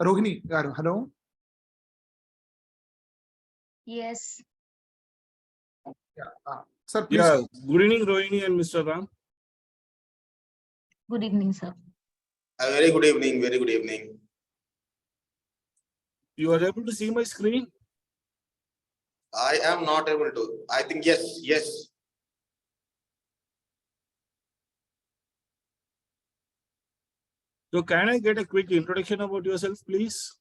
Rohini, hello. Yes. Yeah, sir, please. Yeah, good evening, Rohini and Mr. Ram. Good evening, sir. A very good evening. Very good evening. You are able to see my screen? I am not able to. I think yes, yes. So can I get a quick introduction about yourself, please?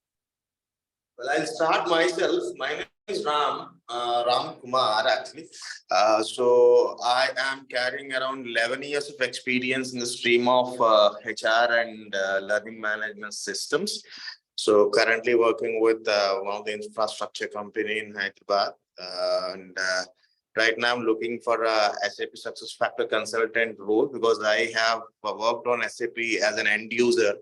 Well, I'll start myself. My name is Ram Kumar actually. So I am carrying around 11 years of experience in the stream of HR and learning management systems. So currently working with one of the infrastructure company in Hyderabad, and right now I'm looking for a SAP SuccessFactors consultant role because I have worked on SAP as an end user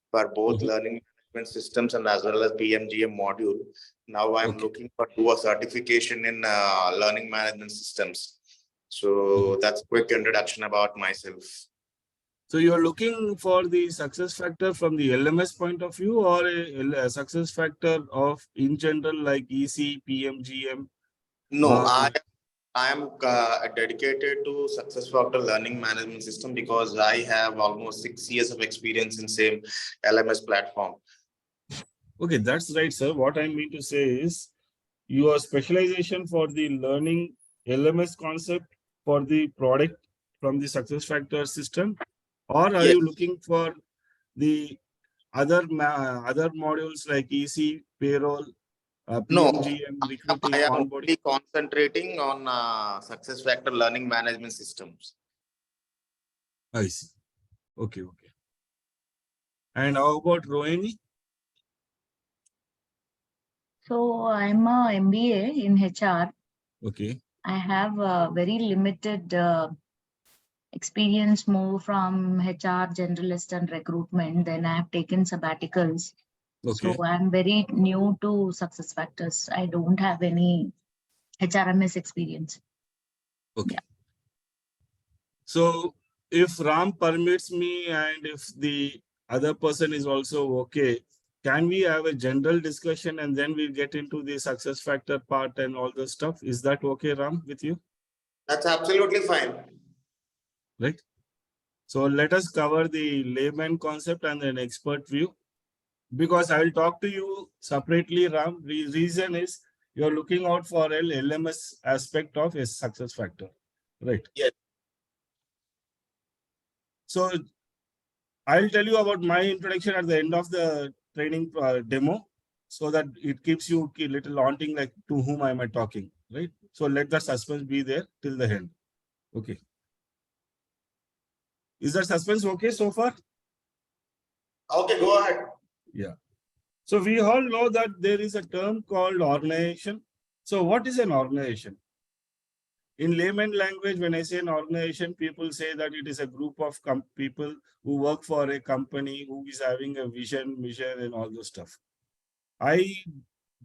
for both learning management systems and as well as PMGM module. Now I'm looking for do a certification in learning management systems. So that's a quick introduction about myself. So you are looking for the success factor from the LMS point of view or a success factor of in general like EC, PMGM? No, I am dedicated to SuccessFactors learning management system because I have almost 6 years of experience in same LMS platform. Okay, that's right, sir. What I mean to say is your specialization for the learning LMS concept for the product from the SuccessFactors system, or are you looking for the other modules like EC, payroll, PMGM, recruiting, I am onboarding? only concentrating on SuccessFactors learning management systems. I see. Okay, okay. And how about Rohini? So I'm a MBA in HR. Okay. I have a very limited experience more from HR generalist and recruitment. Then I have taken sabbaticals. Okay. So I'm very new to SuccessFactors. I don't have any HRMS experience. Okay. Yeah. So if Ram permits me and if the other person is also okay, can we have a general discussion and then we'll get into the success factor part and all the stuff? Is that okay, Ram, with you? That's absolutely fine. Right. So let us cover the layman concept and an expert view. Because I will talk to you separately, Ram. The reason is you're looking out for an LMS aspect of a success factor. Right. Yes. So I'll tell you about my introduction at the end of the training demo so that it keeps you a little haunting, like to whom am I talking, right? So let the suspense be there till the end. Okay. Is that suspense okay so far? Okay, go ahead. Yeah. So we all know that there is a term called organization. So what is an organization? In layman language, when I say an organization, people say that it is a group of people who work for a company who is having a vision, mission, and all those stuff. I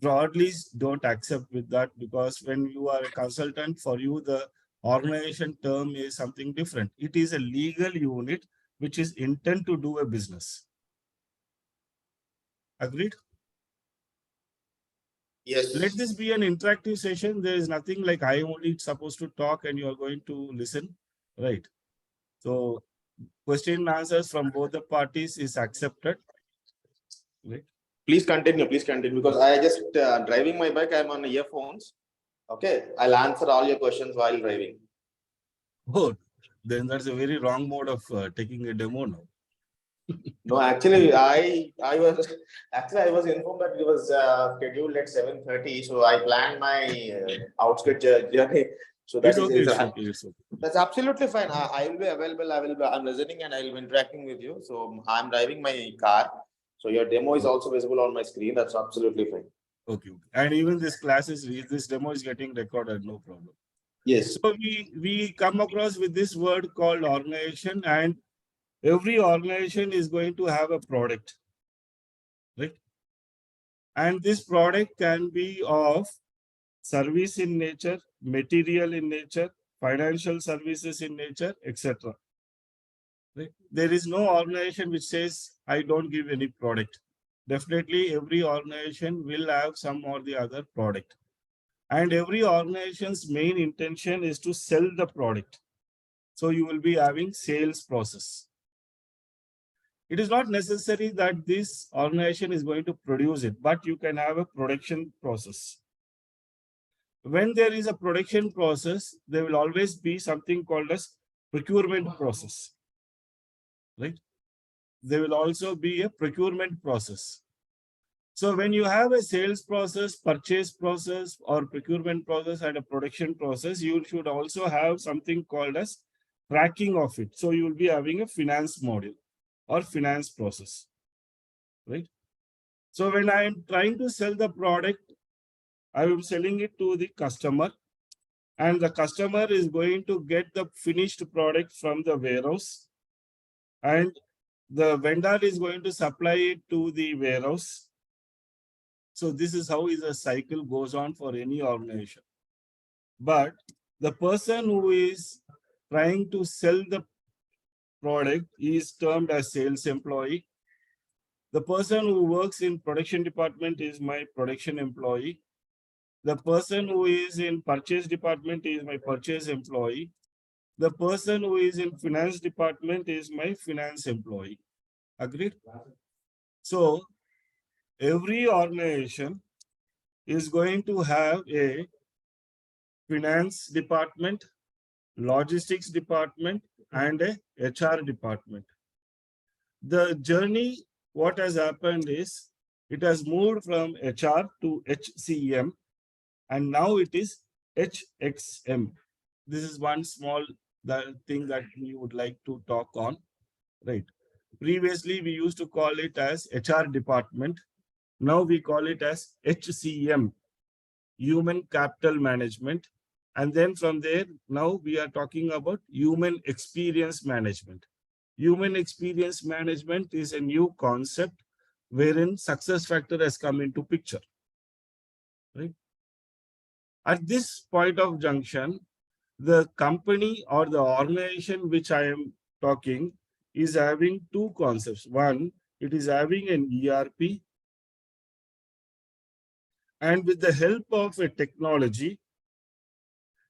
broadly don't accept with that because when you are a consultant, for you, the organization term is something different. It is a legal unit which is intent to do a business. Agreed? Yes. Let this be an interactive session. There is nothing like I only supposed to talk and you are going to listen, right? So question and answers from both the parties is accepted, right? Please continue because I just driving my bike. I'm on earphones. Okay, I'll answer all your questions while driving. Oh, then that's a very wrong mode of taking a demo now. No, actually, I was informed that it was scheduled at 7:30, so I planned my outskirts journey. So that it's okay. That's absolutely fine. I will be available. I'm listening and I will be interacting with you. So I'm driving my car. So your demo is also visible on my screen. That's absolutely fine. Okay. And even this demo is getting recorded, no problem. Yes. So we come across with this word called organization, and every organization is going to have a product, right? And this product can be of service in nature, material in nature, financial services in nature, etc. Right? There is no organization which says, I don't give any product. definitely every organization will have some or the other product. And every organization's main intention is to sell the product. So you will be having sales process. It is not necessary that this organization is going to produce it, but you can have a production process. When there is a production process, there will always be something called as procurement process, right? There will also be a procurement process. So when you have a sales process, purchase process, or procurement process and a production process, you should also have something called as tracking of it. So you will be having a finance module or finance process, right? So when I am trying to sell the product, I am selling it to the customer, and the customer is going to get the finished product from the warehouse, and the vendor is going to supply it to the warehouse. So this is how the cycle goes on for any organization. But the person who is trying to sell the product is termed as sales employee. The person who works in production department is my production employee. The person who is in purchase department is my purchase employee. The person who is in finance department is my finance employee. Agreed? So every organization is going to have a finance department, logistics department, and a HR department. The journey, what has happened is, it has moved from HR to HCM, and now it is HXM. This is one small thing that we would like to talk on, right? Previously, we used to call it as HR department. Now we call it as HCM, Human Capital Management. And then from there, now we are talking about Human Experience Management. Human Experience Management is a new concept wherein SuccessFactors has come into picture, right? At this point of junction, the company or the organization which I am talking is having two concepts. One, it is having an ERP, and with the help of a technology,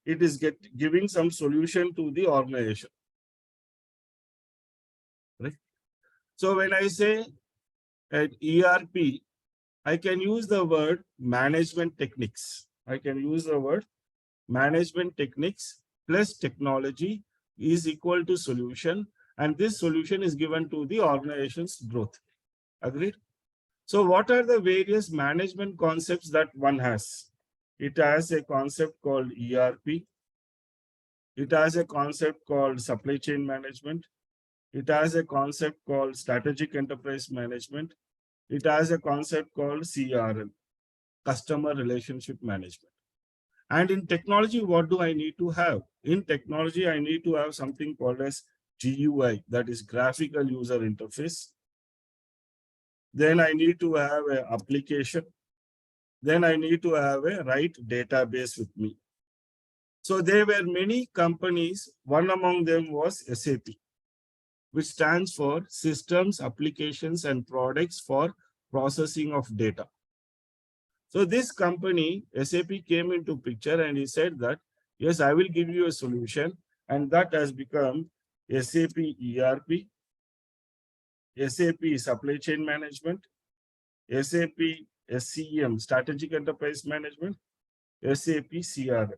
it is giving some solution to the organization, right? So when I say at ERP, I can use the word management techniques. I can use the word management techniques plus technology is equal to solution, and this solution is given to the organization's growth. Agreed? So what are the various management concepts that one has? It has a concept called ERP. It has a concept called supply chain management. It has a concept called strategic enterprise management. It has a concept called CRM, customer relationship management. And in technology, what do I need to have? In technology, I need to have something called as GUI, that is graphical user interface. Then I need to have an application. Then I need to have a right database with me. So there were many companies. One among them was SAP, which stands for Systems, Applications, and Products for Processing of Data. So this company, SAP, came into picture and he said that, yes, I will give you a solution. And that has become SAP ERP, SAP Supply Chain Management, SAP SCM, Strategic Enterprise Management, SAP CRM.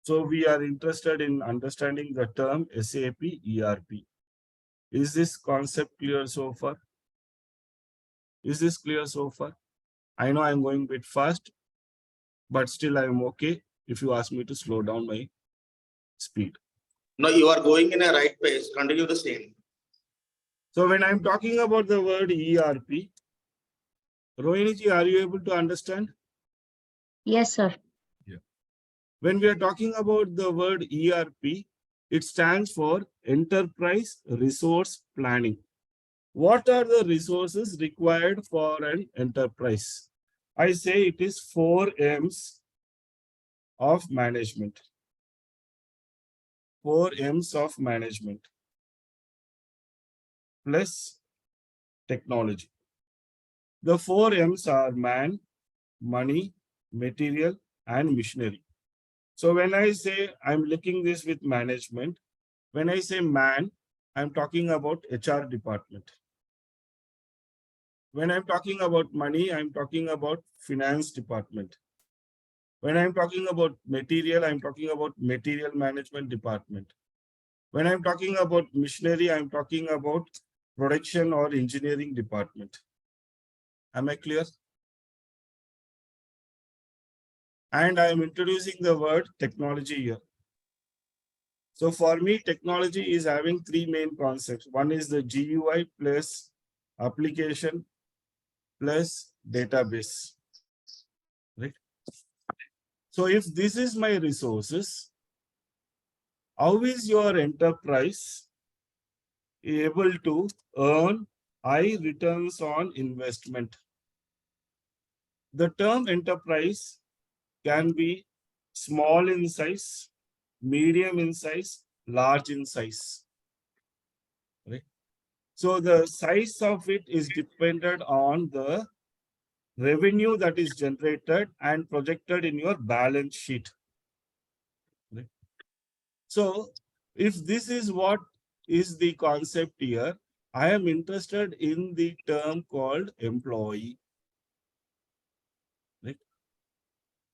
So we are interested in understanding the term SAP ERP. Is this concept clear so far? Is this clear so far? I know I'm going a bit fast, but still I'm okay if you ask me to slow down my speed. No, you are going in a right pace. Continue the same. So when I'm talking about the word ERP, Rohini ji, are you able to understand? Yes, sir. Yeah. When we are talking about the word ERP, it stands for Enterprise Resource Planning. What are the resources required for an enterprise? I say it is 4 M's of management. 4 M's of management plus technology. The 4 M's are man, money, material, and machinery. So when I say I'm looking this with management, when I say man, I'm talking about HR department. When I'm talking about money, I'm talking about finance department. When I'm talking about material, I'm talking about material management department. When I'm talking about machinery, I'm talking about production or engineering department. Am I clear? And I am introducing the word technology here. So for me, technology is having 3 main concepts. One is the GUI plus application plus database. Right? So if this is my resources, how is your enterprise able to earn high returns on investment? The term enterprise can be small in size, medium in size, large in size. Right? So the size of it is dependent on the revenue that is generated and projected in your balance sheet. Right? So if this is what is the concept here, I am interested in the term called employee. Right?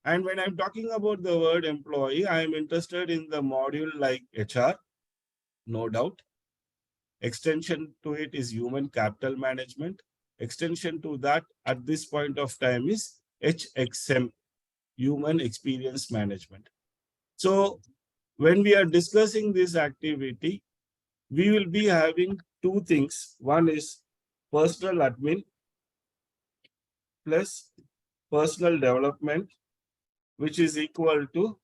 And when I'm talking about the word employee, I am interested in the module like HR, no doubt. Extension to it is human capital management. Extension to that at this point of time is HXM, human experience management. So when we are discussing this activity, we will be having 2 things. One is personal admin plus personal development, which is equal to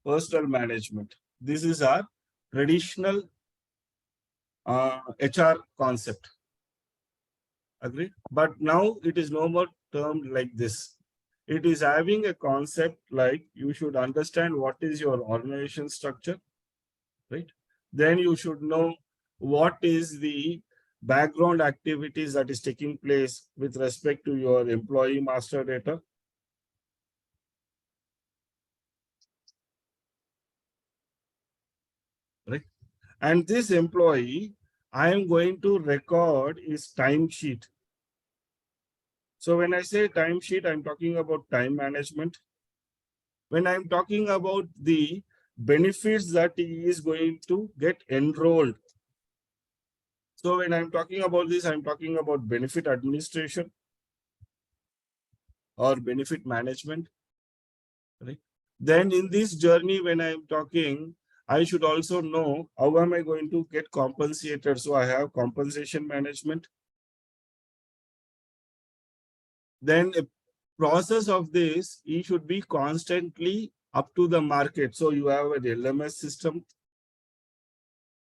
personal management. This is our traditional HR concept. Agree? But now it is no more termed like this. It is having a concept like you should understand what is your organization structure, right? Then you should know what is the background activities that is taking place with respect to your employee master data. Right? And this employee, I am going to record his timesheet. So when I say timesheet, I'm talking about time management. When I'm talking about the benefits that he is going to get enrolled. So when I'm talking about this, I'm talking about benefit administration or benefit management. Right? Then in this journey, when I'm talking, I should also know how am I going to get compensated. So I have compensation management. Then a process of this, he should be constantly up to the market. So you have an LMS system.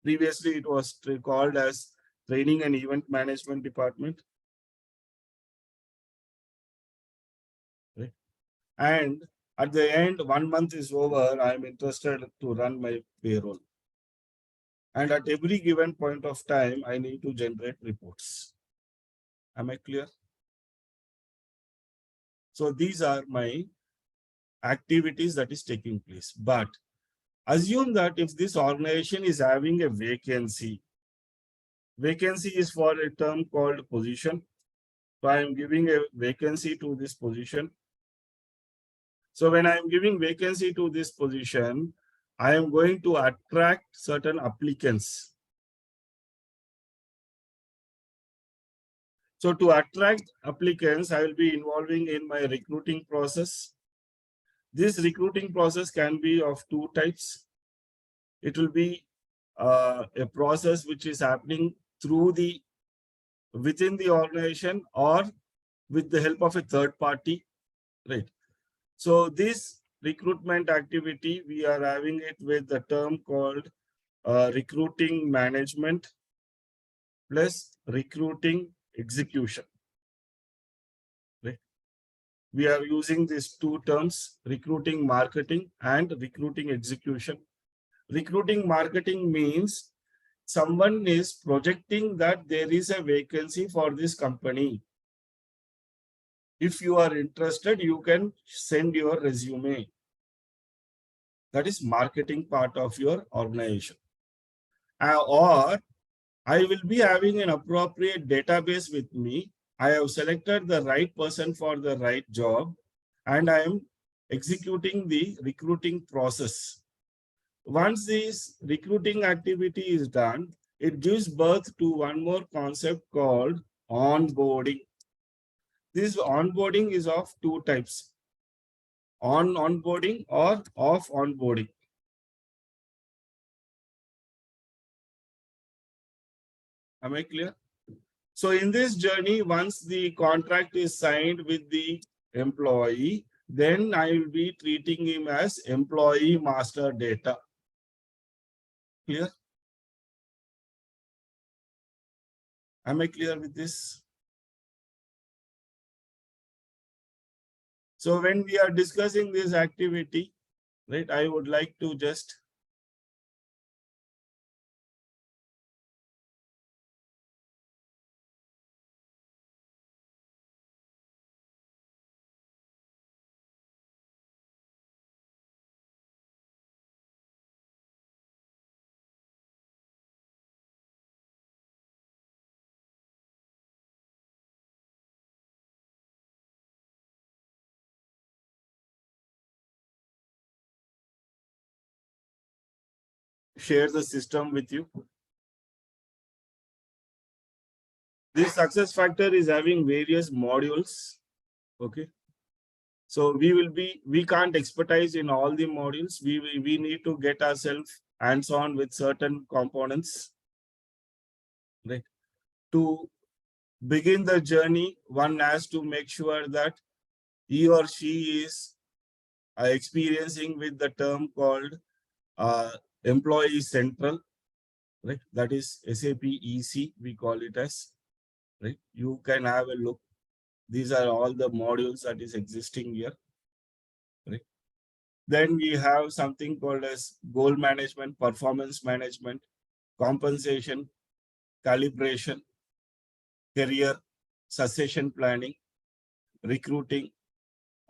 Previously, it was called as training and event management department. Right? And at the end, 1 month is over, I am interested to run my payroll. And at every given point of time, I need to generate reports. Am I clear? So these are my activities that is taking place. But assume that if this organization is having a vacancy is for a term called position. So I am giving a vacancy to this position. So when I am giving vacancy to this position, I am going to attract certain applicants. So to attract applicants, I will be involving in my recruiting process. This recruiting process can be of 2 types. It will be a process which is happening through within the organization or with the help of a third party, right? So this recruitment activity, we are having it with the term called recruiting management plus recruiting execution. Right? We are using these 2 terms, recruiting marketing and recruiting execution. Recruiting marketing means someone is projecting that there is a vacancy for this company. If you are interested, you can send your resume. That is marketing part of your organization. Or I will be having an appropriate database with me. I have selected the right person for the right job, and I am executing the recruiting process. Once this recruiting activity is done, it gives birth to one more concept called onboarding. This onboarding is of two types: on onboarding or off onboarding. Am I clear? So in this journey, once the contract is signed with the employee, then I will be treating him as employee master data. Clear? Am I clear with this? So when we are discussing this activity, right, I would like to just share the system with you. This success factor is having various modules. Okay. So we can't expertise in all the modules. We need to get ourselves hands-on with certain components. Right. To begin the journey, one has to make sure that he or she is experiencing with the term called employee central, right? That is SAP EC, we call it as, right? You can have a look. These are all the modules that is existing here, right? Then we have something called as goal management, performance management, compensation, calibration, career, succession planning, recruiting,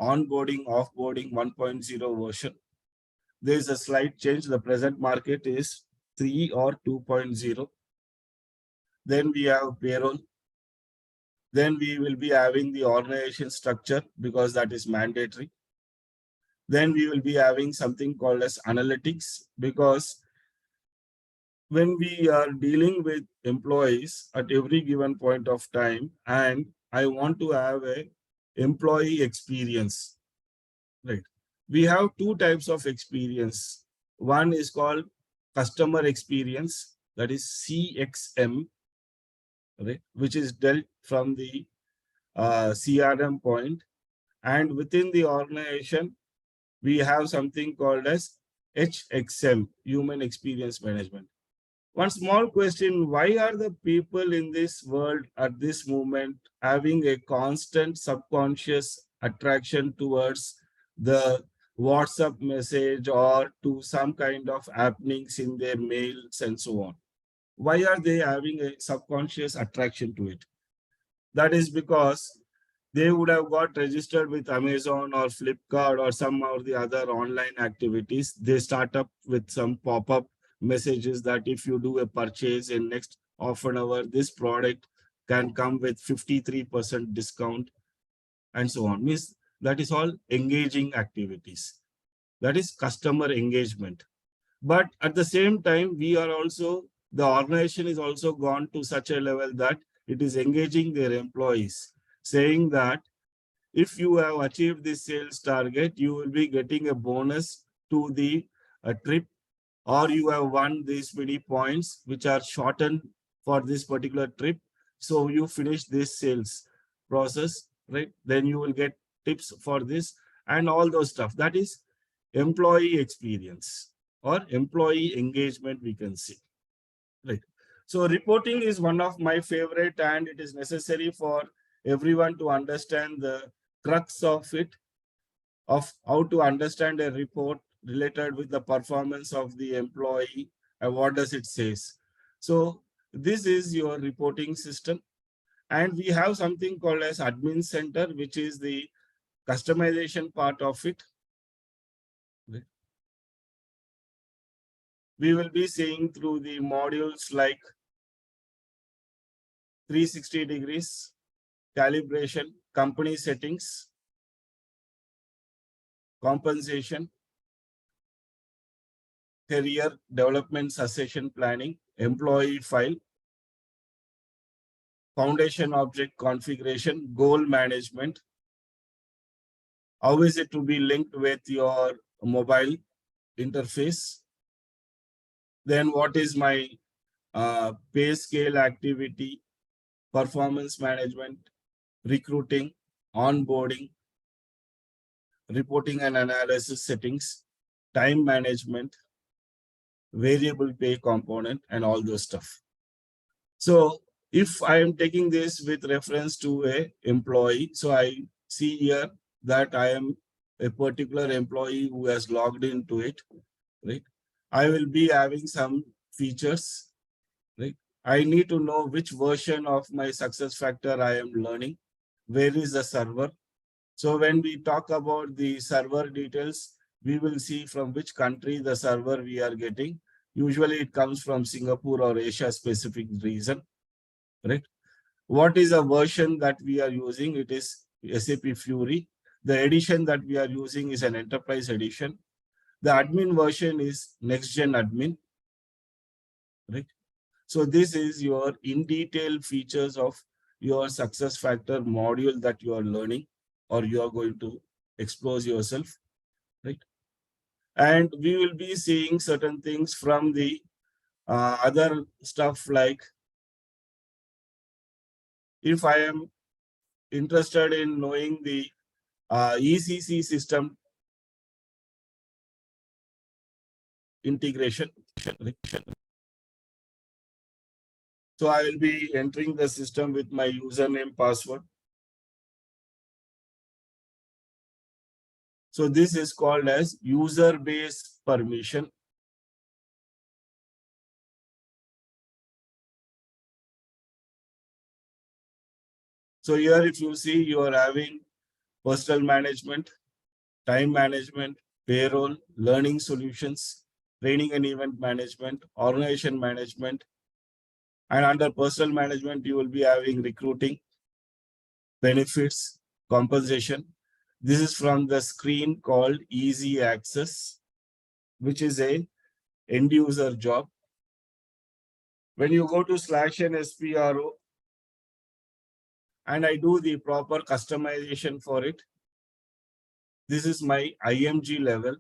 onboarding, offboarding 1.0 version. There is a slight change. The present market is 3 or 2.0. Then we have payroll. Then we will be having the organization structure because that is mandatory. Then we will be having something called as analytics, because when we are dealing with employees at every given point of time, and I want to have a employee experience, right? We have two types of experience. One is called customer experience, that is CXM, right, which is dealt from the CRM point. And within the organization, we have something called as HXM, human experience management. One small question: why are the people in this world at this moment having a constant subconscious attraction towards the WhatsApp message or to some kind of happenings in their mails and so on? Why are they having a subconscious attraction to it? That is because they would have got registered with Amazon or Flipkart or some of the other online activities. They start up with some pop-up messages that if you do a purchase in next half an hour, this product can come with 53% discount and so on. Means that is all engaging activities. That is customer engagement. But at the same time, we are also, the organization is also gone to such a level that it is engaging their employees, saying that if you have achieved this sales target, you will be getting a bonus to the trip, or you have won these many points which are shortened for this particular trip. So you finish this sales process, right? Then you will get tips for this and all those stuff. That is employee experience or employee engagement, we can see, right? So reporting is one of my favorite, and it is necessary for everyone to understand the crux of it, of how to understand a report related with the performance of the employee and what does it says. So this is your reporting system. And we have something called as admin center, which is the customization part of it. We will be seeing through the modules like 360 degrees, calibration, company settings, compensation, career development succession planning, employee file, foundation object configuration, goal management. How is it to be linked with your mobile interface? Then what is my pay scale activity, performance management, recruiting, onboarding, reporting and analysis settings, time management, variable pay component, and all those stuff. So if I am taking this with reference to a employee, so I see here that I am a particular employee who has logged into it, right? I will be having some features, right? I need to know which version of my SuccessFactor I am learning. Where is the server? So when we talk about the server details, we will see from which country the server we are getting. Usually it comes from Singapore or Asia specific region, right? What is a version that we are using? It is SAP Fury. The edition that we are using is an enterprise edition. The admin version is next gen admin, right? So this is your in detail features of your SuccessFactor module that you are learning or you are going to expose yourself, right? And we will be seeing certain things from the other stuff like if I am interested in knowing the ECC system integration. So I will be entering the system with my username, password. So this is called as user base permission. So here if you see, you are having personal management, time management, payroll, learning solutions, training and event management, organization management. And under personal management, you will be having recruiting, benefits, compensation. This is from the screen called Easy Access, which is a end user job. When you go to /n SPRO, and I do the proper customization for it, this is my IMG level.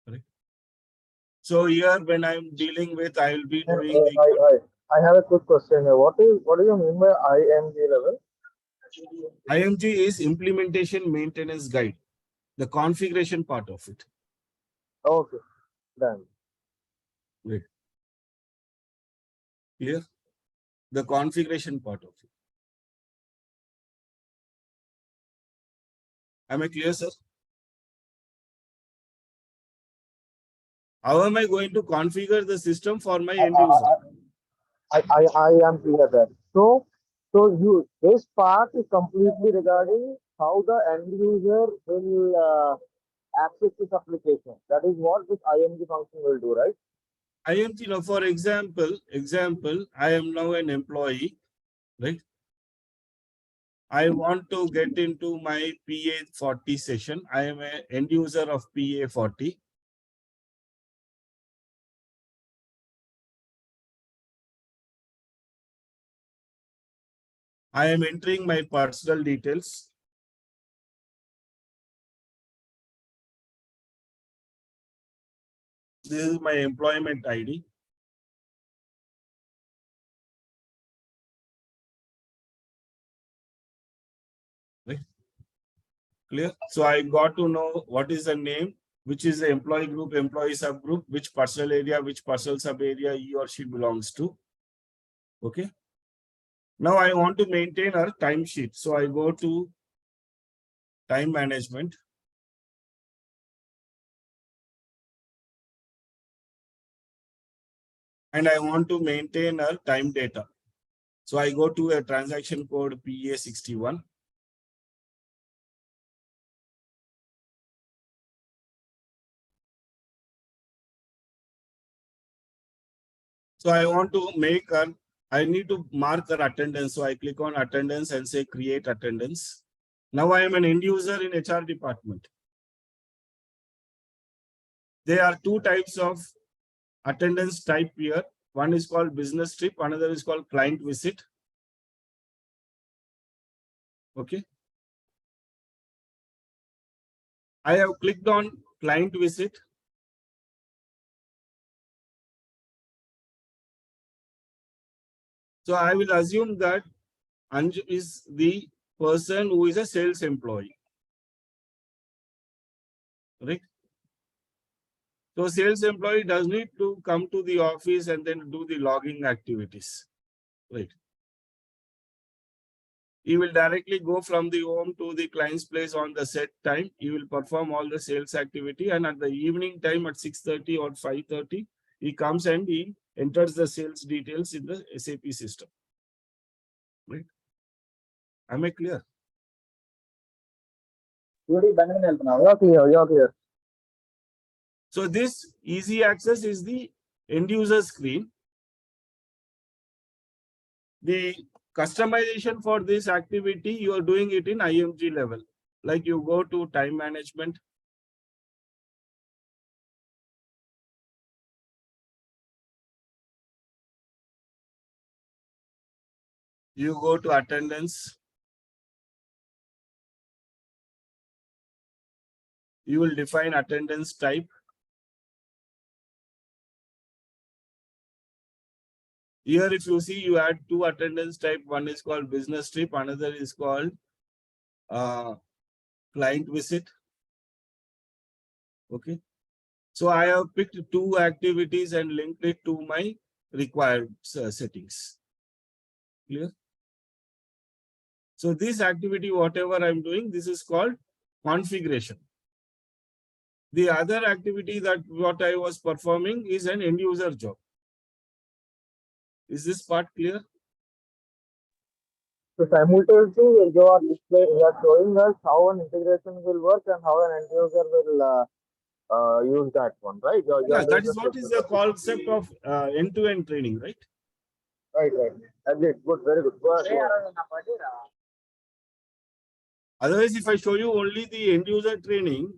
Right? So here, when I'm dealing with, I will be doing I have a quick question here. What do you mean by IMG level? IMG is implementation maintenance guide, the configuration part of it. Okay, done. Right. Clear? The configuration part of it. Am I clear, sir? How am I going to configure the system for my end user? I am clear that. So this part is completely regarding how the end user will access this application. That is what this IMG function will do, right? IMG, now for example, I am now an employee, right? I want to get into my PA40 session. I am an end user of PA40. I am entering my personal details. This is my employment ID. Right? Clear? So I got to know what is the name, which is the employee group, employee subgroup, which personal area, which personal sub area he or she belongs to. Okay. Now I want to maintain a timesheet. So I go to time management. And I want to maintain a time data. So I go to a transaction code PA61. So I want to make I need to mark her attendance. So I click on attendance and say create attendance. Now I am an end user in HR department. There are two types of attendance type here. One is called business trip, another is called client visit. Okay. I have clicked on client visit. So I will assume that Anju is the person who is a sales employee. Right? So sales employee does need to come to the office and then do the logging activities. Right. He will directly go from the home to the client's place on the set time. He will perform all the sales activity, and at the evening time at 6:30 or 5:30, he comes and he enters the sales details in the SAP system. Right? Am I clear? You're clear, you're clear. So this easy access is the end user screen. The customization for this activity, you are doing it in IMG level. Like you go to time management. You go to attendance. You will define attendance type. Here, if you see, you add two attendance type. One is called business trip, another is called client visit. Okay. So I have picked two activities and linked it to my required settings. Clear? So this activity, whatever I'm doing, this is called configuration. The other activity that what I was performing is an end user job. Is this part clear? So simultaneously, you are showing us how an integration will work and how an end user will use that one, right? Yeah, that is what is the concept of end-to-end training, right? Right. Agreed. Good, very good. Go ahead. Otherwise, if I show you only the end user training,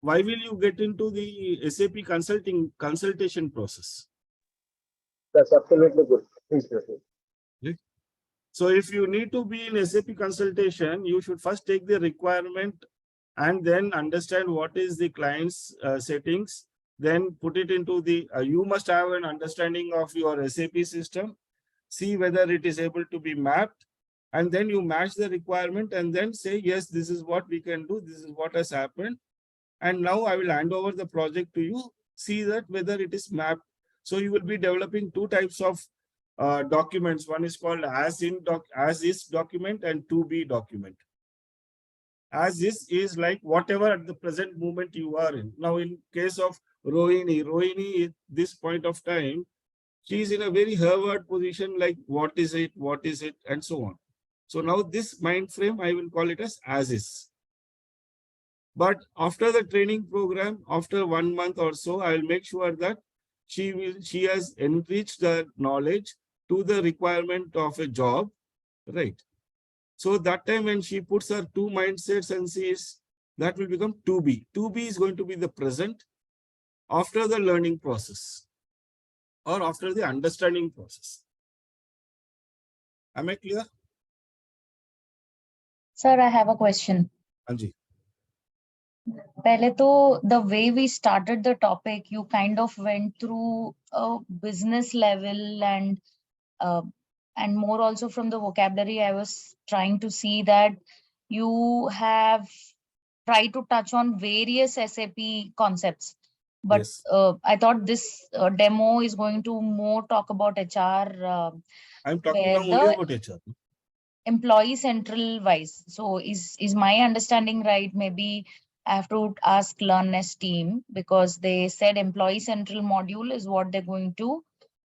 why will you get into the SAP consultation process? That's absolutely good. Please proceed. Right? So if you need to be in SAP consultation, you should first take the requirement and then understand what is the client's settings, then put it into the, you must have an understanding of your SAP system, see whether it is able to be mapped, and then you match the requirement and then say, yes, this is what we can do, this is what has happened. And now I will hand over the project to you, see that whether it is mapped. So you will be developing two types of documents. One is called as is document and to be document. As is like whatever at the present moment you are in. Now, in case of Rohini at this point of time, she is in a very Harvard position, like what is it, and so on. So now this mind frame, I will call it as is. But after the training program, after 1 month or so, I will make sure that she has enriched her knowledge to the requirement of a job, right? So that time when she puts her two mindsets and sees, that will become to be. To be is going to be the present after the learning process or after the understanding process. Am I clear? Sir, I have a question. Anji. Pehle to, the way we started the topic, you kind of went through a business level and more also from the vocabulary. I was trying to see that you have tried to touch on various SAP concepts. But Yes. I thought this demo is going to more talk about HR. I'm talking where now only the about HR. employee central wise. So is my understanding right? Maybe I have to ask LearnNest team, because they said employee central module is what they're going to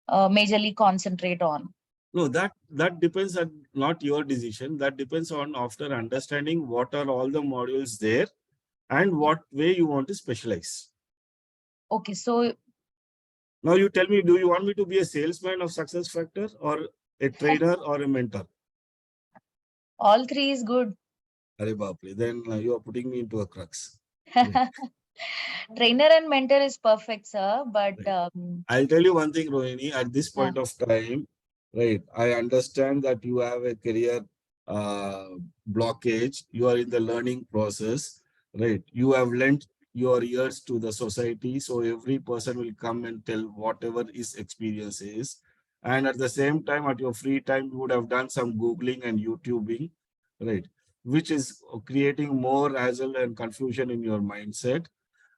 majorly concentrate on. No, that depends on not your decision. That depends on after understanding what are all the modules there and what way you want to specialize. Okay, so Now you tell me, do you want me to be a salesman of SuccessFactors or a trainer or a mentor? all three is good. Arey baapre, then you are putting me into a crux. Trainer and mentor is perfect, sir. But I'll tell you one thing, Rohini, at this yeah. point of time, right, I understand that you have a career blockage. You are in the learning process, right? You have lent your ears to the society. So every person will come and tell whatever his experience is. And at the same time, at your free time, you would have done some Googling and YouTubing, right? Which is creating more hassle and confusion in your mindset.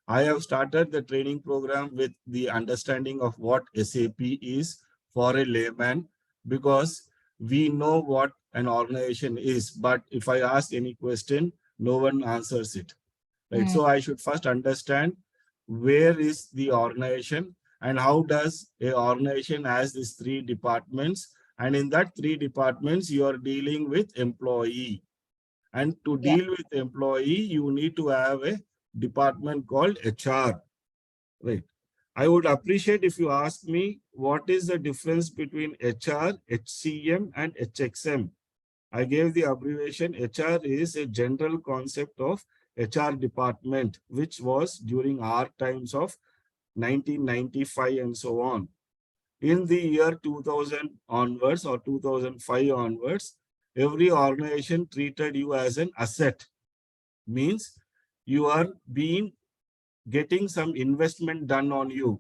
I have started the training program with the understanding of what SAP is for a layman, because we know what an organization is, but if I ask any question, no one answers it. Right. So I should first understand where is the organization and how does a organization has these three departments. And in that three departments, you are dealing with employee. And to Yeah. deal with employee, you need to have a department called HR. Right. I would appreciate if you ask me what is the difference between HR, HCM, and HXM. I gave the abbreviation. HR is a general concept of HR department, which was during our times of 1995 and so on. In the year 2000 onwards or 2005 onwards, every organization treated you as an asset. Means you are getting some investment done on you.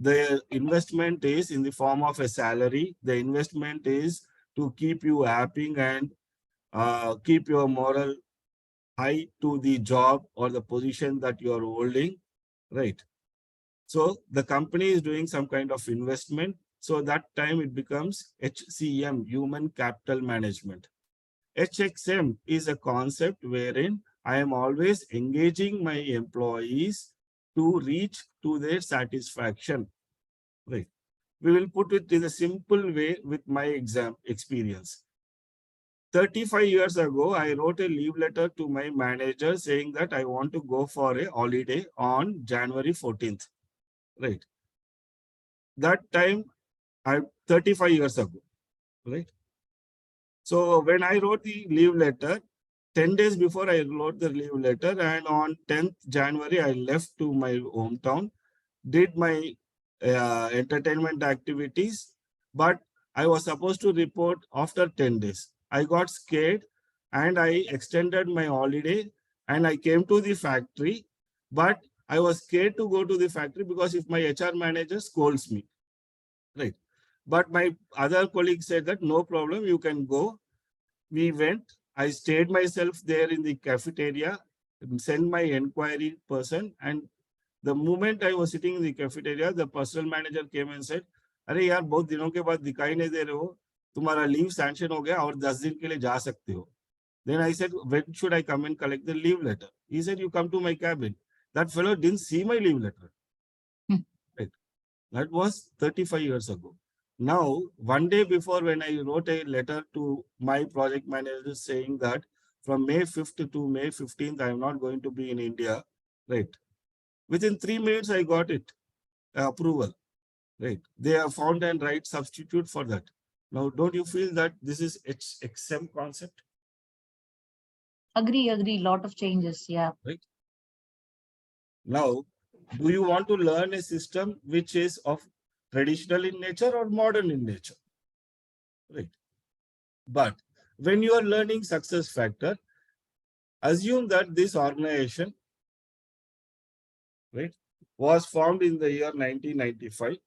The investment is in the form of a salary. The investment is to keep you happy and keep your moral high to the job or the position that you are holding, right? So the company is doing some kind of investment. So that time it becomes HCM, Human Capital Management. HXM is a concept wherein I am always engaging my employees to reach to their satisfaction, right? We will put it in a simple way with my experience. 35 years ago, I wrote a leave letter to my manager saying that I want to go for a holiday on January 14th. Right. That time, 35 years ago. Right. So when I wrote the leave letter, 10 days before I wrote the leave letter, and on 10th January, I left to my hometown, did my entertainment activities, but I was supposed to report after 10 days. I got scared and I extended my holiday and I came to the factory, but I was scared to go to the factory because if my HR manager scolds me, right? But my other colleague said that no problem, you can go. We went, I stayed myself there in the cafeteria, sent my inquiry person, and the moment I was sitting in the cafeteria, the personal manager came and said, "अरे यार बहुत दिनों के बाद दिखाई नहीं दे रहे हो, तुम्हारा लीव सैंक्शन हो गया और 10 दिन के लिए जा सकते हो." Then I said, "When should I come and collect the leave letter?" He said, "You come to my cabin." That fellow didn't see my leave letter. Right. That was 35 years ago. Now, one day before, when I wrote a letter to my project manager saying that from May 5th to May 15th, I am not going to be in India, right? Within 3 minutes, I got it, approval, right? They have found and right substitute for that. Now, don't you feel that this is HXM concept? Agree. Lot of changes. Yeah. Right. Now, do you want to learn a system which is of traditional in nature or modern in nature? Right. But when you are learning SuccessFactors, assume that this organization, right, was formed in the year 1995,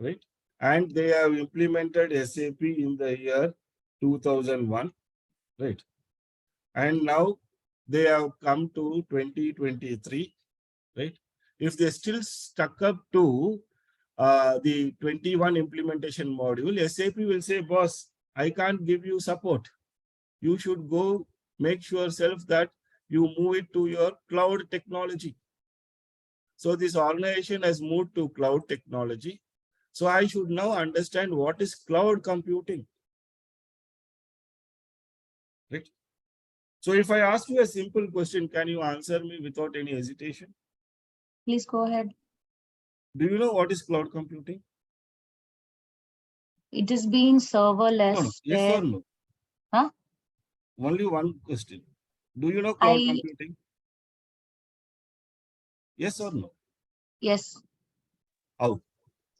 right? And they have implemented SAP in the year 2001, right? And now they have come to 2023, right? If they still stuck up to the 21 implementation module, SAP will say, boss, I can't give you support. You should go make sure yourself that you move it to your cloud technology. So this organization has moved to cloud technology. So I should now understand what is cloud computing. Right? So if I ask you a simple question, can you answer me without any hesitation? Please go ahead. Do you know what is cloud computing? It is being serverless. No, no. Yes where- or no? Huh? Only one question. Do you know cloud I- computing? Yes or no? Yes. How?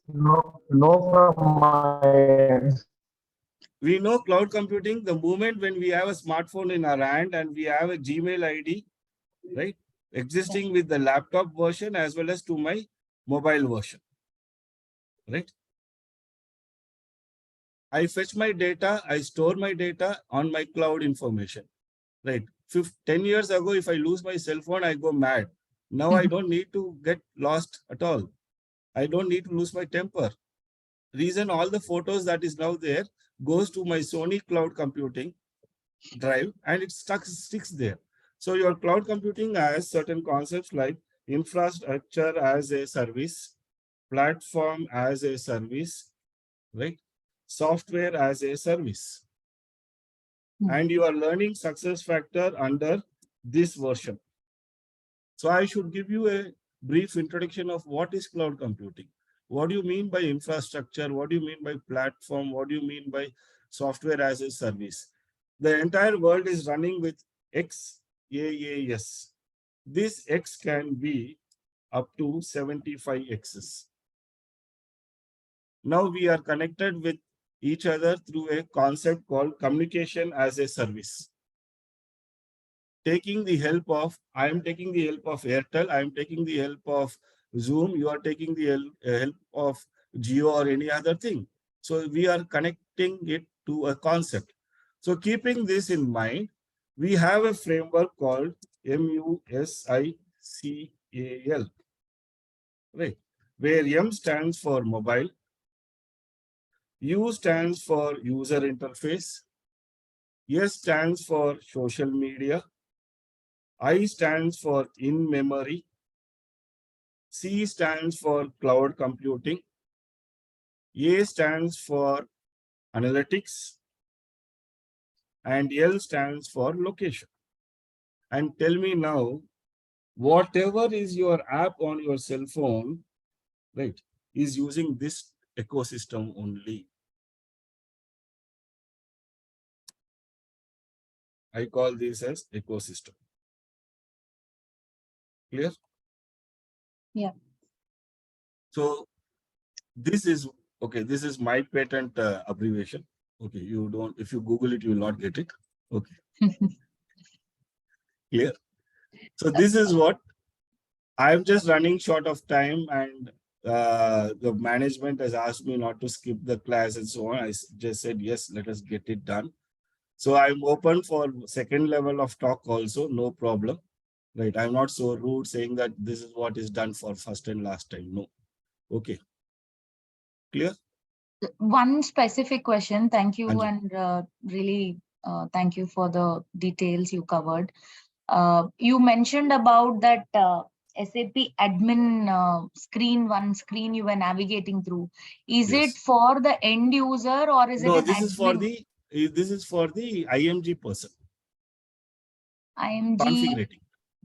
No, no from my end. We know cloud computing the moment when we have a smartphone in our hand and we have a Gmail ID, right? Existing with the laptop version as well as to my mobile version, right? I fetch my data, I store my data on my cloud information, right? 10 years ago, if I lose my cell phone, I go mad. Now I don't need to get lost at all. I don't need to lose my temper. Reason all the photos that is now there goes to my Sony cloud computing drive and it sticks there. So your cloud computing has certain concepts like infrastructure as a service, platform as a service, right? Software as a service. And you are learning SuccessFactors under this version. So I should give you a brief introduction of what is cloud computing. What do you mean by infrastructure? What do you mean by platform? What do you mean by software as a service? The entire world is running with XaaS. This X can be up to 75 X's. Now we are connected with each other through a concept called communication as a service. Taking the help of, I am taking the help of Airtel, I am taking the help of Zoom, you are taking the help of Jio or any other thing. So we are connecting it to a concept. So keeping this in mind, we have a framework called MUSICAL, right? Where M stands for mobile, U stands for user interface, S stands for social media, I stands for in-memory, C stands for cloud computing, A stands for analytics, and L stands for location. And tell me now, whatever is your app on your cell phone, right, is using this ecosystem only. I call this as ecosystem. Clear? Yeah. So this is, okay, this is my patent abbreviation. Okay, you don't, if you Google it, you will not get it. Okay. Clear? So this is what I'm just running short of time and the management has asked me not to skip the class and so on. I just said, yes, let us get it done. So I'm open for second level of talk also, no problem. Right. I'm not so rude saying that this is what is done for first and last time. No. Okay. Clear? One specific question. Thank you, Anji. and really thank you for the details you covered. You mentioned about that SAP admin one screen you were navigating through. Is Yes. it for the end user or is No, it an this admin? is for the IMG person. IMG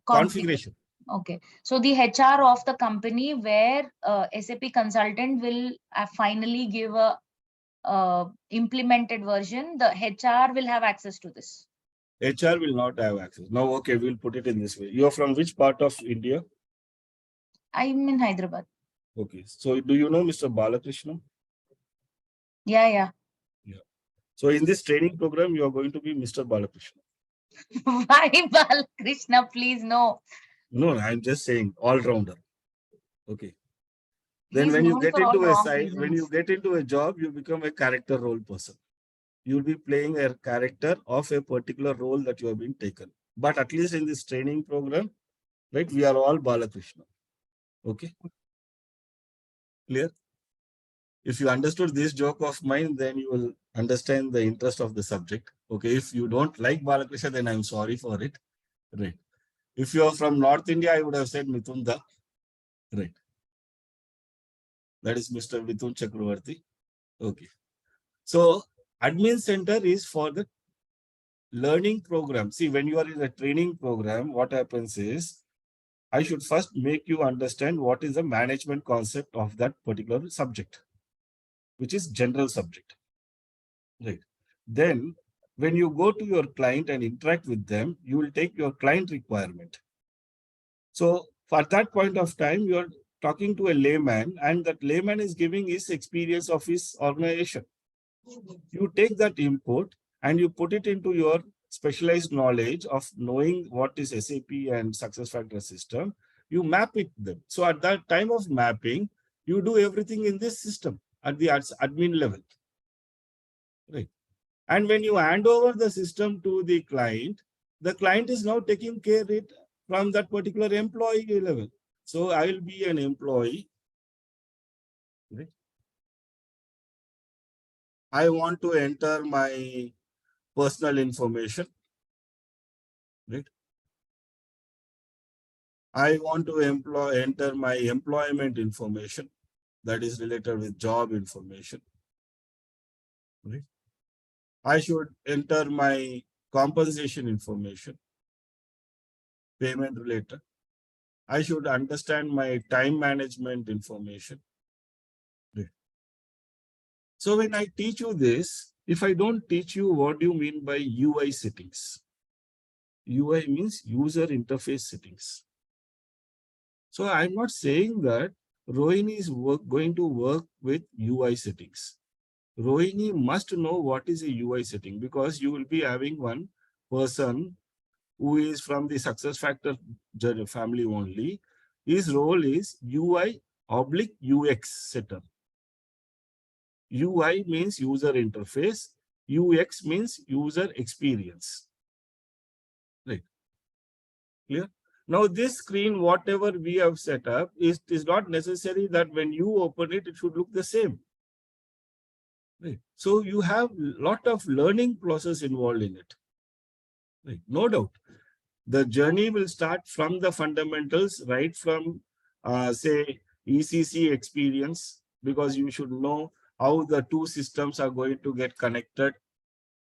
Configuration. Okay. So the HR of the company where SAP consultant will finally give a implemented version, the HR will have access to this. HR will not have access. Now, okay, we'll put it in this way. You're from which part of India? I'm in Hyderabad. Okay. So do you know Mr. Balakrishna? Yeah. So in this training program, you are going to be Mr. Balakrishna. Why Balakrishna? Please no. No, I'm just saying all-rounder. Okay. Then He's when you known get for all into a wrong side, when you reasons. get into a job, you become a character role person. You'll be playing a character of a particular role that you have been taken. But at least in this training program, right, we are all Balakrishna. Okay. Clear? If you understood this joke of mine, then you will understand the interest of the subject. Okay. If you don't like Balakrishna, then I'm sorry for it. Right. If you are from North India, I would have said Mitunda. Right. That is Mr. Vithun Chakravarti. Okay. So admin center is for the learning program. See, when you are in a training program, what happens is, I should first make you understand what is the management concept of that particular subject, which is general subject. Right. Then when you go to your client and interact with them, you will take your client requirement. So for that point of time, you are talking to a layman, and that layman is giving his experience of his organization. You take that input and you put it into your specialized knowledge of knowing what is SAP and SuccessFactors system. You map it them. So at that time of mapping, you do everything in this system at the admin level. Right. And when you hand over the system to the client is now taking care of it from that particular employee level. So I will be an employee. Right. I want to enter my personal information. Right. I want to enter my employment information that is related with job information. Right. I should enter my compensation information, payment related. I should understand my time management information. Right. So when I teach you this, if I don't teach you what do you mean by UI settings? UI means user interface settings. So I'm not saying that Rohini is going to work with UI settings. Rohini must know what is a UI setting, because you will be having one person who is from the SuccessFactors family only. His role is UI/UX setter. UI means user interface. UX means user experience. Right. Clear? Now this screen, whatever we have set up, is not necessary that when you open it, it should look the same. Right. So you have a lot of learning process involved in it. Right. No doubt. The journey will start from the fundamentals, right from, say, ECC experience, because you should know how the two systems are going to get connected,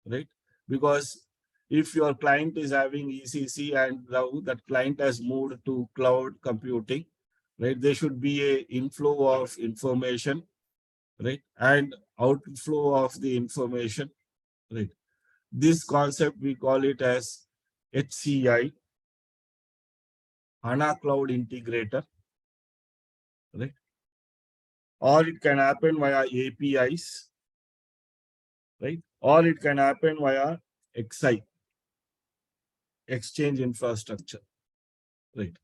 right? Because if your client is having ECC and now that client has moved to cloud computing, right? There should be an inflow of information, right? And outflow of the information, right? This concept, we call it as HCI, HANA Cloud Integrator, right? Or it can happen via APIs, right? Or it can happen via XI, Exchange Infrastructure, right?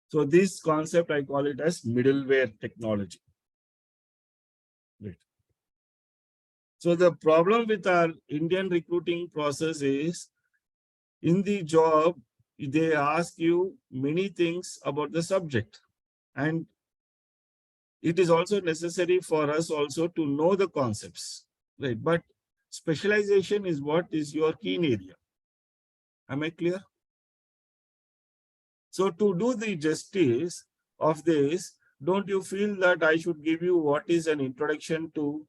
So this concept, I call it as middleware technology, right? So the problem with our Indian recruiting process is, in the job, they ask you many things about the subject, and it is also necessary for us also to know the concepts, right? But specialization is what is your keen area. Am I clear? So to do the justice of this, don't you feel that I should give you what is an introduction to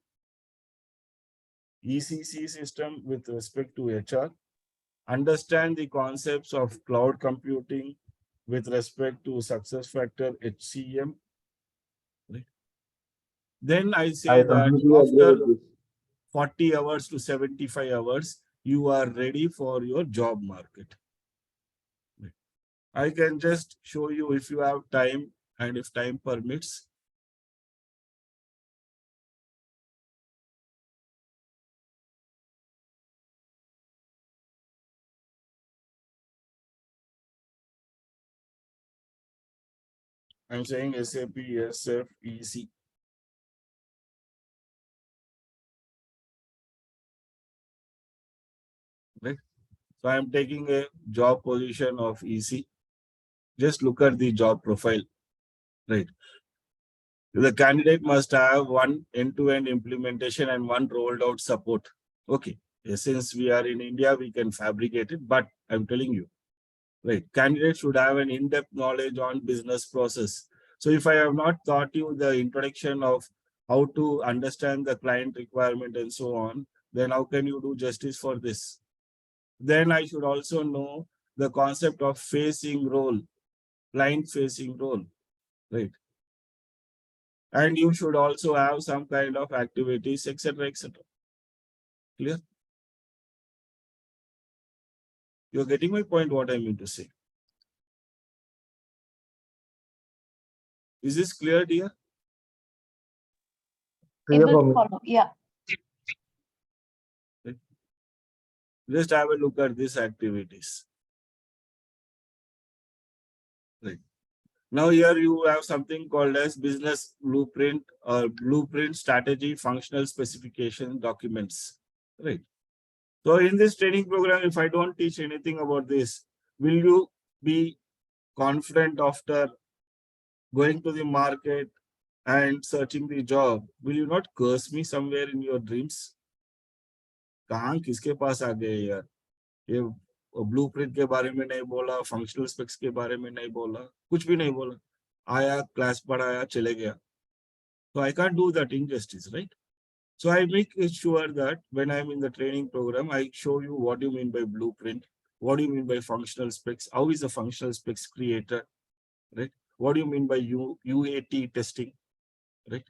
ECC system with respect to HR, understand the concepts of cloud computing with respect to SuccessFactors HCM, right? Then I say that completely agree after with this. 40 hours to 75 hours, you are ready for your job market. I can just show you if you have time and if time permits. I'm saying SAP SFEC. Right? So I'm taking a job position of EC. Just look at the job profile. Right? The candidate must have one end-to-end implementation and one rolled out support. Okay. Since we are in India, we can fabricate it, but I'm telling you, right? Candidates should have an in-depth knowledge on business process. So if I have not taught you the introduction of how to understand the client requirement and so on, then how can you do justice for this? Then I should also know the concept of facing role, client facing role, right? And you should also have some kind of activities, etc., etc. Clear? You're getting my point, what I mean to say. Is this clear, dear? Clear Able for to me. follow. Yeah. Just have a look at these activities. Right. Now here you have something called as business blueprint or blueprint strategy functional specification documents. Right. So in this training program, if I don't teach anything about this, will you be confident after going to the market and searching the job? Will you not curse me somewhere in your dreams? कहाँ किसके पास आ गए यार? ये blueprint के बारे में नहीं बोला, फंक्शनल स्पेक्स के बारे में नहीं बोला, कुछ भी नहीं बोला. आया, क्लास पढ़ाया, चले गया. So I can't do that injustice, right? So I make sure that when I'm in the training program, I show you what do you mean by blueprint, what do you mean by functional specs, how is the functional specs created, right? What do you mean by UAT testing, right?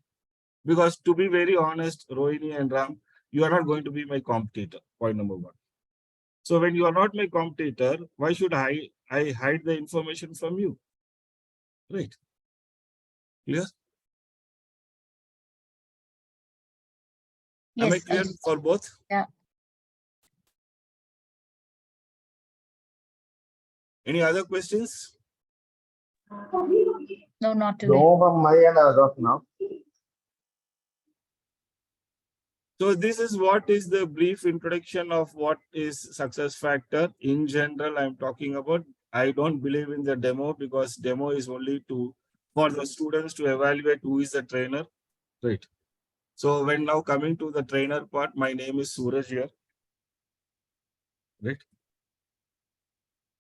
Because to be very honest, Rohini and Ram, you are not going to be my competitor, point number one. So when you are not my competitor, why should I hide the information from you? Right? Clear? Am I Yes. clear for both? Yeah. Any other questions? No, not today. No, from my end as of now. So this is what is the brief introduction of what is success factor. In general, I'm talking about. I don't believe in the demo because demo is only for the students to evaluate who is the trainer. Right. So when now coming to the trainer part, my name is Suraj here. Right.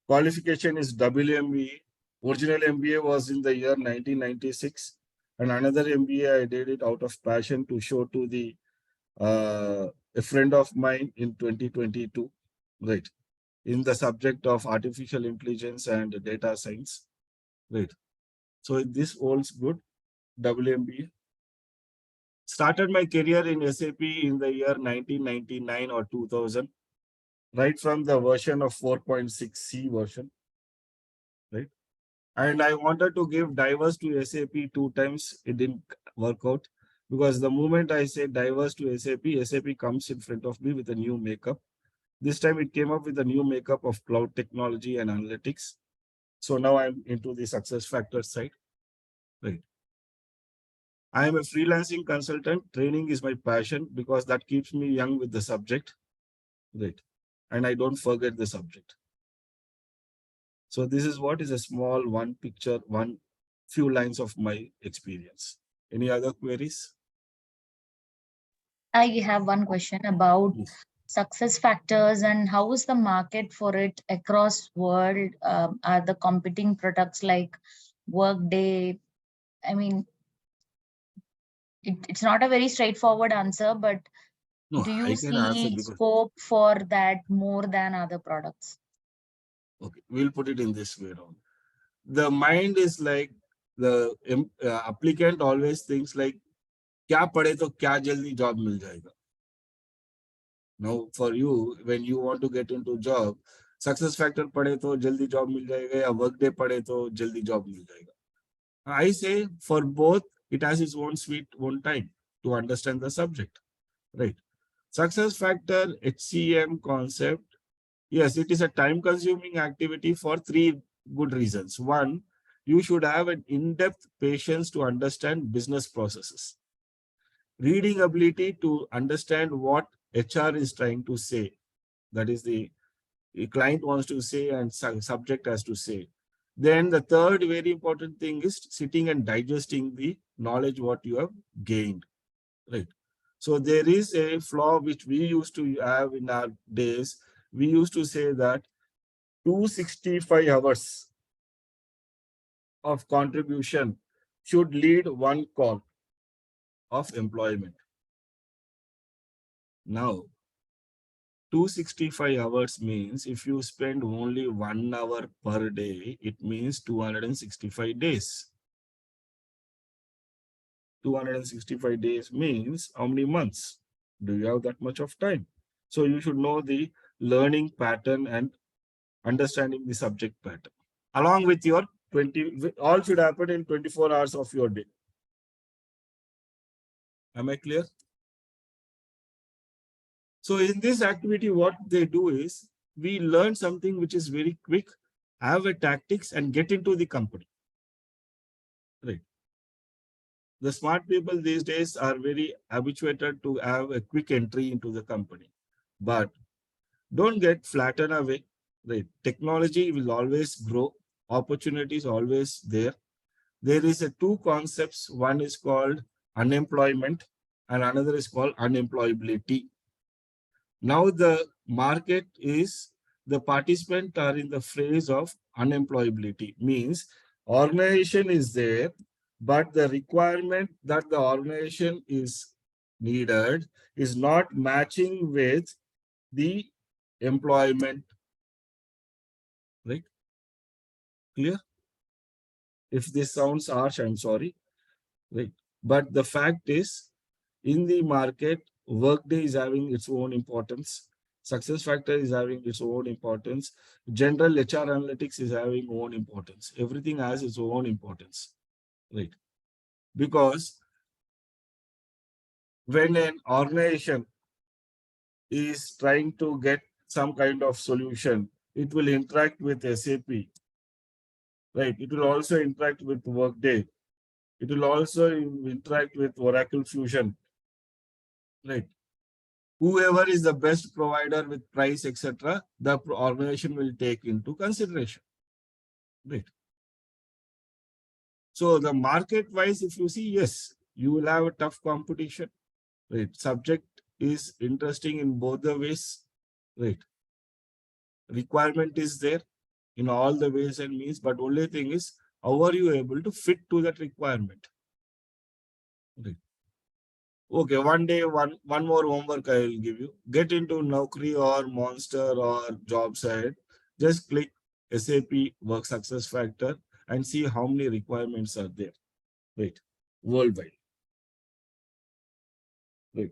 Qualification is WMBA. Original MBA was in the year 1996. And another MBA, I did it out of passion to show to the a friend of mine in 2022, right, in the subject of artificial intelligence and data science, right. So this holds good, WMBA. Started my career in SAP in the year 1999 or 2000, right from the version of 4.6C version, right. And I wanted to give diverse to SAP 2 times. It didn't work out. Because the moment I say diverse to SAP, SAP comes in front of me with a new makeup. This time it came up with a new makeup of cloud technology and analytics. So now I'm into the SuccessFactors side. Right. I am a freelancing consultant. Training is my passion because that keeps me young with the subject. Right. And I don't forget the subject. So this is what is a small one picture, few lines of my experience. Any other queries? I have one question about success factors and how is the market for it across world? Are the competing products like Workday? I mean, it's not a very straightforward answer, but No, do I you can answer see because scope for that more than other products? okay, we'll put it in this way around. The mind is like the applicant always thinks like, क्या पढ़े तो क्या जल्दी job मिल जाएगा. Now for you, when you want to get into job, success factor पढ़े तो जल्दी job मिल जाएगा या Workday पढ़े तो जल्दी job मिल जाएगा. I say for both, it has its own sweet own time to understand the subject, right? Success factor HCM concept. Yes, it is a time-consuming activity for 3 good reasons. One, you should have an in-depth patience to understand business processes. Reading ability to understand what HR is trying to say. That is the client wants to say and subject has to say. Then the third very important thing is sitting and digesting the knowledge what you have gained. Right. So there is a flaw which we used to have in our days. We used to say that 265 hours of contribution should lead one call of employment. Now, 265 hours means if you spend only 1 hour per day, it means 265 days. 265 days means how many months? Do you have that much of time? So you should know the learning pattern and understanding the subject pattern. Along with your 20, all should happen in 24 hours of your day. Am I clear? So in this activity, what they do is we learn something which is very quick, have a tactics and get into the company. Right. The smart people these days are very habituated to have a quick entry into the company, but don't get flattened away. Right. Technology will always grow. Opportunities always there. There is a two concepts. One is called unemployment and another is called unemployability. Now the market is, the participants are in the phase of unemployability, means organization is there, but the requirement that the organization is needed is not matching with the employment. Right? Clear? If this sounds harsh, I'm sorry. Right? But the fact is, in the market, Workday is having its own importance. SuccessFactors is having its own importance. General HR analytics is having own importance. Everything has its own importance. Right? Because when an organization is trying to get some kind of solution, it will interact with SAP. Right? It will also interact with Workday. It will also interact with Oracle Fusion. Right? Whoever is the best provider with price, etc., the organization will take into consideration. Right. So the market wise, if you see, yes, you will have a tough competition. Right. Subject is interesting in both the ways. Right. Requirement is there in all the ways and means, but only thing is, how are you able to fit to that requirement? Right. Okay, one day, one more homework I will give you. Get into Naukri or Monster or job site. Just click SAP Work SuccessFactor and see how many requirements are there. Right. Worldwide. Right.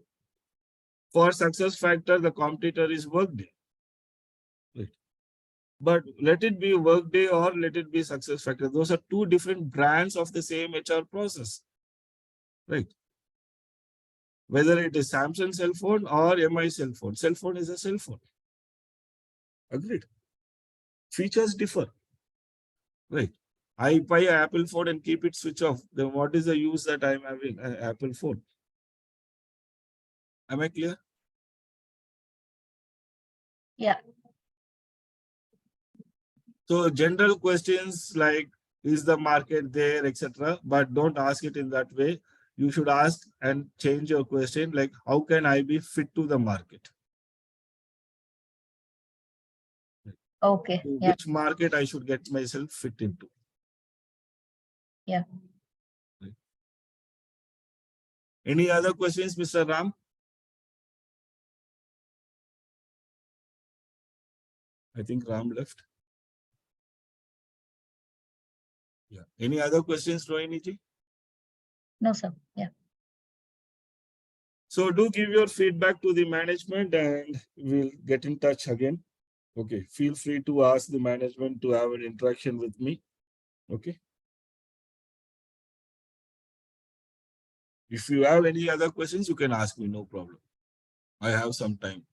For SuccessFactor, the competitor is Workday. Right. But let it be Workday or let it be SuccessFactor. Those are two different brands of the same HR process. Right. Whether it is Samsung cell phone or MI cell phone. Cell phone is a cell phone. Agreed. Features differ. Right. I buy an Apple phone and keep it switch off. Then what is the use that I'm having an Apple phone? Am I clear? Yeah. So general questions like, is the market there, etc. But don't ask it in that way. You should ask and change your question like, how can I be fit to the market? Okay. To Yeah. which market I should get myself fit into? Yeah. Right. Any other questions, Mr. Ram? I think Ram left. Yeah. Any other questions, Rohini ji? No, sir. Yeah. So do give your feedback to the management and we'll get in touch again. Okay. Feel free to ask the management to have an interaction with me. Okay. If you have any other questions, you can ask me, no problem. I have some time.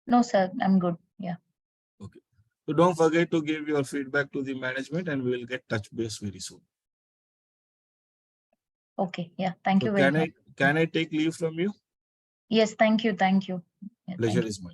No, sir. I'm good. Yeah. Okay. So don't forget to give your feedback to the management and we will get touch base very soon. Okay. Yeah. Thank So you very much. can I take leave from you? Yes. Thank you. Thank you. Yeah, Pleasure thank you. is mine.